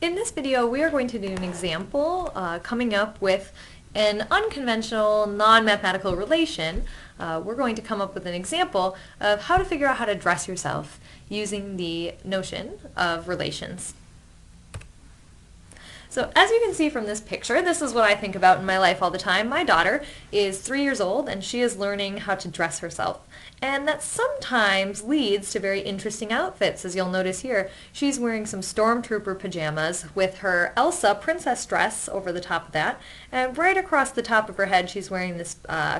In this video, we are going to do an example coming up with an unconventional, non-mathematical relation. We're going to come up with an example of how to figure out how to dress yourself using the notion of relations. So as you can see from this picture, this is what I think about in my life all the time. My daughter is 3 years old and she is learning how to dress herself. And that sometimes leads to very interesting outfits, as you'll notice here. She's wearing some stormtrooper pajamas with her Elsa princess dress over the top of that. And right across the top of her head, she's wearing this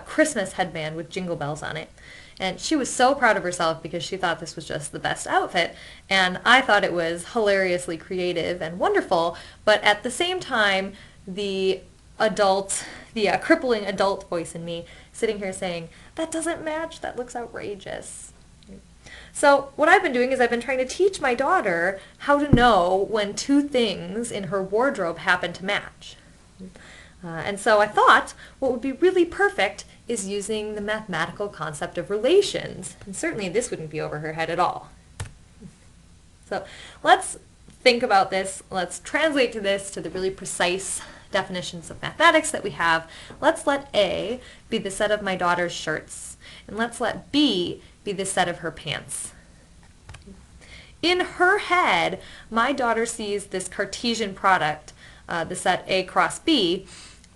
Christmas headband with jingle bells on it. And she was so proud of herself because she thought this was just the best outfit. And I thought it was hilariously creative and wonderful, but at the same time, the crippling adult voice in me sitting here saying, that doesn't match, that looks outrageous. So what I've been doing is I've been trying to teach my daughter how to know when two things in her wardrobe happen to match. And so I thought what would be really perfect is using the mathematical concept of relations. And certainly this wouldn't be over her head at all. So let's think about this. Let's translate this to the really precise definitions of mathematics that we have. Let's let A be the set of my daughter's shirts. And let's let B be the set of her pants. In her head, my daughter sees this Cartesian product, the set A cross B.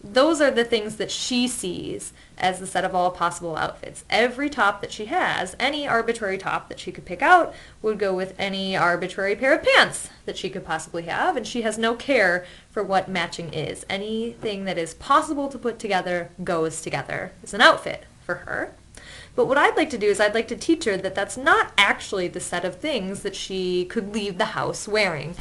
Those are the things that she sees as the set of all possible outfits. Every top that she has, any arbitrary top that she could pick out, would go with any arbitrary pair of pants that she could possibly have, and she has no care for what matching is. Anything that is possible to put together goes together as an outfit for her. But what I'd like to do is I'd like to teach her that that's not actually the set of things that she could leave the house wearing.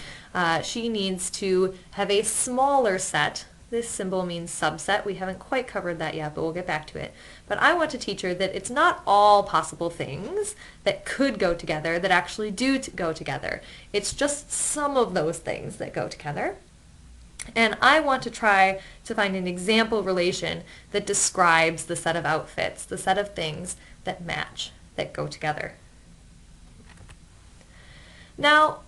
She needs to have a smaller set. This symbol means subset. We haven't quite covered that yet, but we'll get back to it. But I want to teach her that it's not all possible things that could go together that actually do go together. It's just some of those things that go together. And I want to try to find an example relation that describes the set of outfits, the set of things that match, that go together. Now,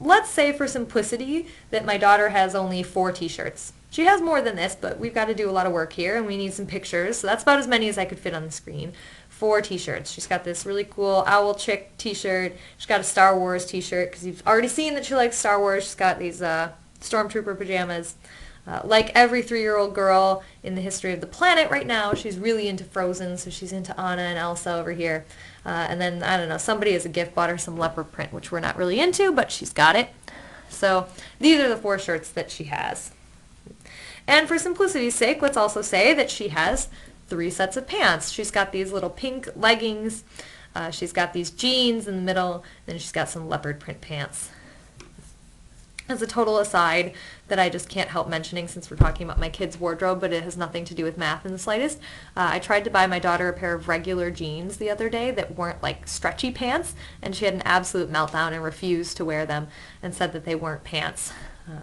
let's say for simplicity that my daughter has only 4 t-shirts. She has more than this, but we've got to do a lot of work here, and we need some pictures, so that's about as many as I could fit on the screen. 4 t-shirts. She's got this really cool Owl Chick t-shirt. She's got a Star Wars t-shirt, because you've already seen that she likes Star Wars. She's got these Stormtrooper pajamas. Like every 3-year-old girl in the history of the planet right now, she's really into Frozen, so she's into Anna and Elsa over here. And then, I don't know, somebody as a gift bought her some leopard print, which we're not really into, but she's got it. So these are the 4 shirts that she has. And for simplicity's sake, let's also say that she has 3 sets of pants. She's got these little pink leggings, she's got these jeans in the middle, and she's got some leopard print pants. As a total aside that I just can't help mentioning since we're talking about my kid's wardrobe, but it has nothing to do with math in the slightest, I tried to buy my daughter a pair of regular jeans the other day that weren't like stretchy pants, and she had an absolute meltdown and refused to wear them and said that they weren't pants.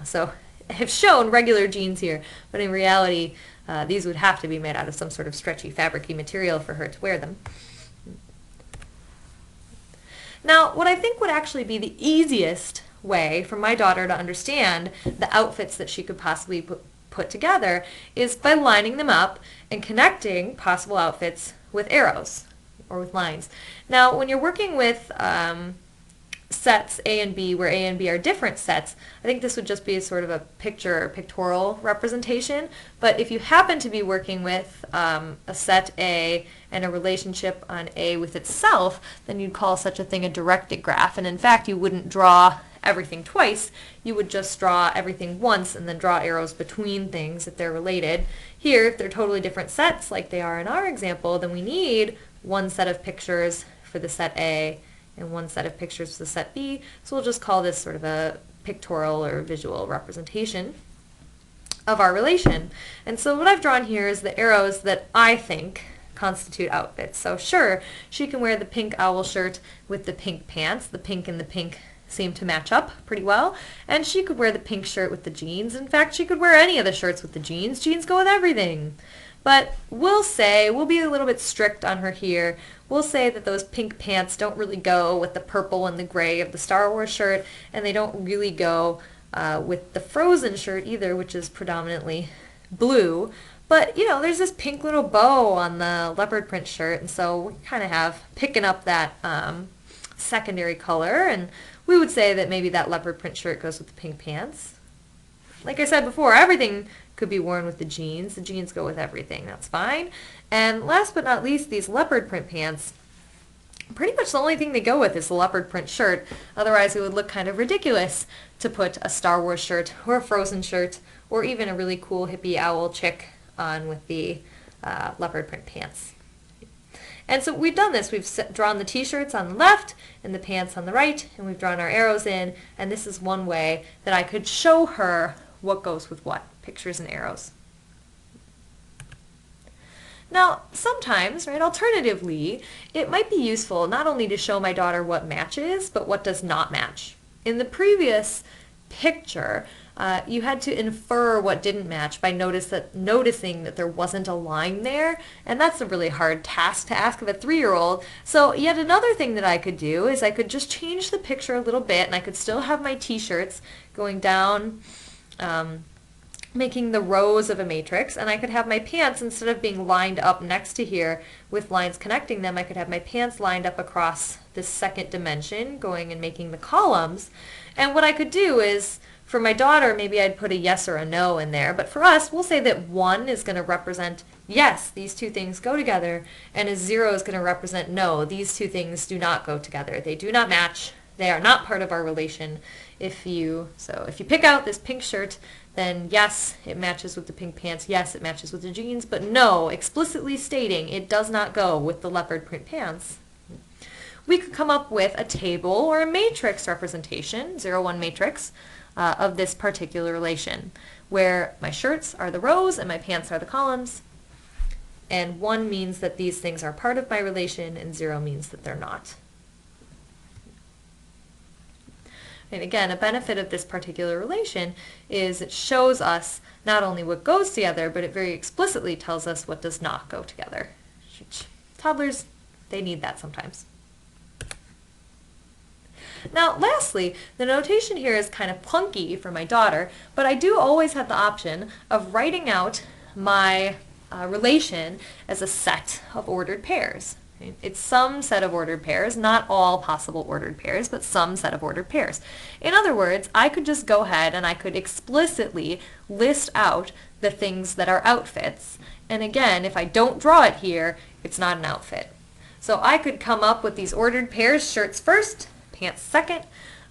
So have shown regular jeans here, but in reality these would have to be made out of some sort of stretchy fabricy material for her to wear them. Now what I think would actually be the easiest way for my daughter to understand the outfits that she could possibly put together is by lining them up and connecting possible outfits with arrows or with lines. Now when you're working with sets A and B, where A and B are different sets, I think this would just be a sort of a picture or pictorial representation. But if you happen to be working with a set A and a relationship on A with itself, then you'd call such a thing a directed graph. And in fact, you wouldn't draw everything twice. You would just draw everything once and then draw arrows between things if they're related. Here, if they're totally different sets like they are in our example, then we need one set of pictures for the set A and one set of pictures for the set B, so we'll just call this sort of a pictorial or visual representation of our relation. And so what I've drawn here is the arrows that I think constitute outfits. So sure, she can wear the pink owl shirt with the pink pants. The pink and the pink seem to match up pretty well. And she could wear the pink shirt with the jeans. In fact, she could wear any of the shirts with the jeans. Jeans go with everything. But we'll be a little bit strict on her here. We'll say that those pink pants don't really go with the purple and the gray of the Star Wars shirt, and they don't really go with the Frozen shirt either, which is predominantly blue. But, there's this pink little bow on the leopard print shirt, and so we kind of have picking up that secondary color, and we would say that maybe that leopard print shirt goes with the pink pants. Like I said before, everything could be worn with the jeans. The jeans go with everything. That's fine. And last but not least, these leopard print pants, pretty much the only thing they go with is the leopard print shirt. Otherwise, it would look kind of ridiculous to put a Star Wars shirt or a Frozen shirt or even a really cool hippie owl chick on with the leopard print pants. And so we've done this. We've drawn the t-shirts on the left and the pants on the right, and we've drawn our arrows in, and this is one way that I could show her what goes with what, pictures and arrows. Now, sometimes, right, alternatively, it might be useful not only to show my daughter what matches, but what does not match. In the previous picture, you had to infer what didn't match by noticing that there wasn't a line there, and that's a really hard task to ask of a 3-year-old. So yet another thing that I could do is I could just change the picture a little bit, and I could still have my t-shirts going down, making the rows of a matrix, and I could have my pants, instead of being lined up next to here with lines connecting them, I could have my pants lined up across this second dimension, going and making the columns. And what I could do is, for my daughter, maybe I'd put a yes or a no in there, but for us, we'll say that 1 is going to represent yes, these two things go together, and a 0 is going to represent no, these two things do not go together. They do not match. They are not part of our relation. If you pick out this pink shirt, then yes, it matches with the pink pants, yes, it matches with the jeans, but no, explicitly stating it does not go with the leopard print pants. We could come up with a table or a matrix representation, 0-1 matrix, of this particular relation, where my shirts are the rows and my pants are the columns, and 1 means that these things are part of my relation, and 0 means that they're not. And again, a benefit of this particular relation is it shows us not only what goes together, but it very explicitly tells us what does not go together. Toddlers, they need that sometimes. Now, lastly, the notation here is kind of clunky for my daughter, but I do always have the option of writing out my relation as a set of ordered pairs. It's some set of ordered pairs, not all possible ordered pairs, but some set of ordered pairs. In other words, I could just go ahead and I could explicitly list out the things that are outfits. And again, if I don't draw it here, it's not an outfit. So I could come up with these ordered pairs, shirts first, pants second,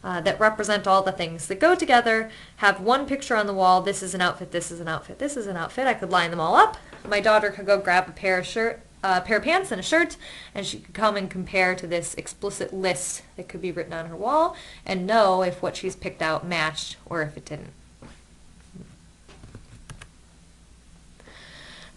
that represent all the things that go together, have one picture on the wall, this is an outfit, this is an outfit, this is an outfit. I could line them all up. My daughter could go grab a pair of pants and a shirt, and she could come and compare to this explicit list that could be written on her wall and know if what she's picked out matched or if it didn't.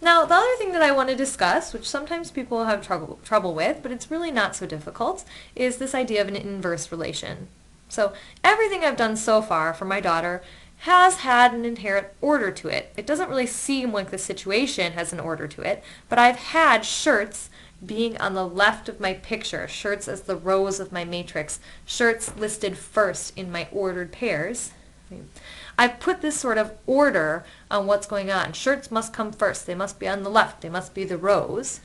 Now, the other thing that I want to discuss, which sometimes people have trouble with, but it's really not so difficult, is this idea of an inverse relation. So everything I've done so far for my daughter has had an inherent order to it. It doesn't really seem like the situation has an order to it, but I've had shirts being on the left of my picture, shirts as the rows of my matrix, shirts listed first in my ordered pairs. I've put this sort of order on what's going on. Shirts must come first. They must be on the left. They must be the rows.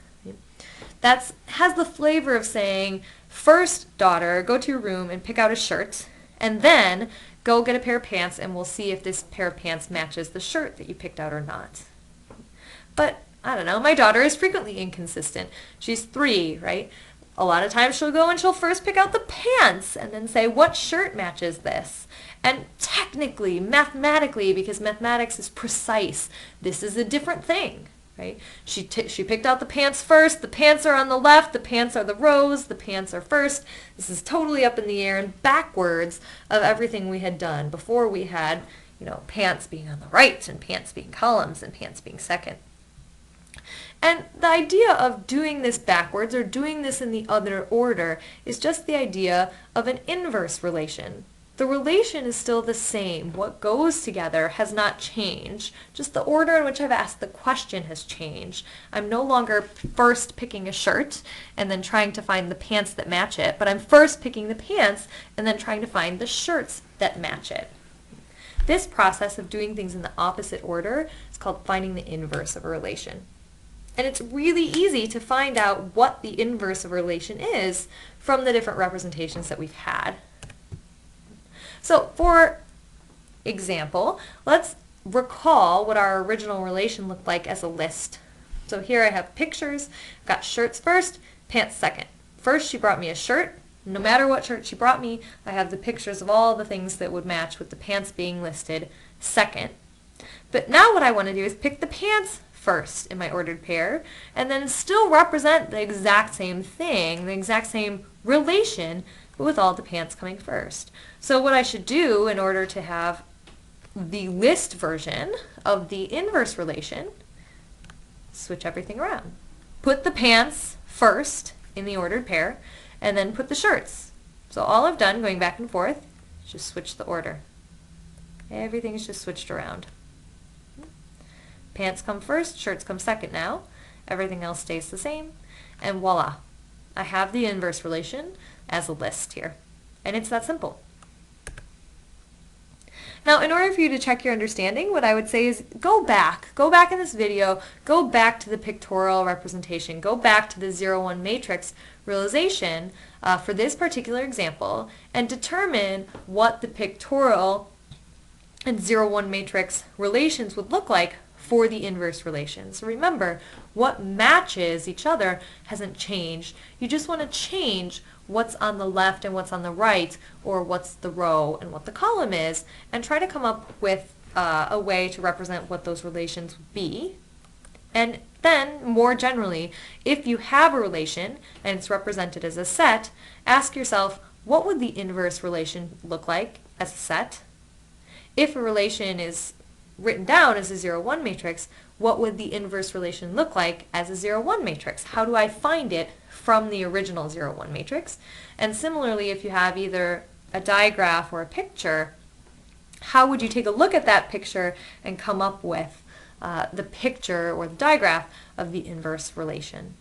That has the flavor of saying, first, daughter, go to your room and pick out a shirt, and then go get a pair of pants, and we'll see if this pair of pants matches the shirt that you picked out or not. But, I don't know, my daughter is frequently inconsistent. She's 3, right? A lot of times she'll go and she'll first pick out the pants and then say, what shirt matches this? And technically, mathematically, because mathematics is precise, this is a different thing, right? She picked out the pants first. The pants are on the left. The pants are the rows. The pants are first. This is totally up in the air and backwards of everything we had done before. We had, pants being on the right and pants being columns and pants being second. And the idea of doing this backwards or doing this in the other order is just the idea of an inverse relation. The relation is still the same. What goes together has not changed. Just the order in which I've asked the question has changed. I'm no longer first picking a shirt and then trying to find the pants that match it, but I'm first picking the pants and then trying to find the shirts that match it. This process of doing things in the opposite order is called finding the inverse of a relation. And it's really easy to find out what the inverse of a relation is from the different representations that we've had. So for example, let's recall what our original relation looked like as a list. So here I have pictures. I've got shirts first, pants second. First she brought me a shirt. No matter what shirt she brought me, I have the pictures of all the things that would match with the pants being listed second. But now what I want to do is pick the pants first in my ordered pair and then still represent the exact same thing, the exact same relation, but with all the pants coming first. So what I should do in order to have the list version of the inverse relation, switch everything around. Put the pants first in the ordered pair and then put the shirts. So all I've done going back and forth is just switch the order. Everything is just switched around. Pants come first, shirts come second now. Everything else stays the same. And voila, I have the inverse relation as a list here. And it's that simple. Now, in order for you to check your understanding, what I would say is go back in this video, go back to the pictorial representation, go back to the 0-1 matrix realization for this particular example, and determine what the pictorial and 0-1 matrix relations would look like for the inverse relations. So remember, what matches each other hasn't changed. You just want to change what's on the left and what's on the right, or what's the row and what the column is, and try to come up with a way to represent what those relations would be. And then, more generally, if you have a relation and it's represented as a set, ask yourself, what would the inverse relation look like as a set? If a relation is written down as a 0-1 matrix, what would the inverse relation look like as a 0-1 matrix? How do I find it from the original 0-1 matrix? And similarly, if you have either a digraph or a picture, how would you take a look at that picture and come up with the picture or the digraph of the inverse relation?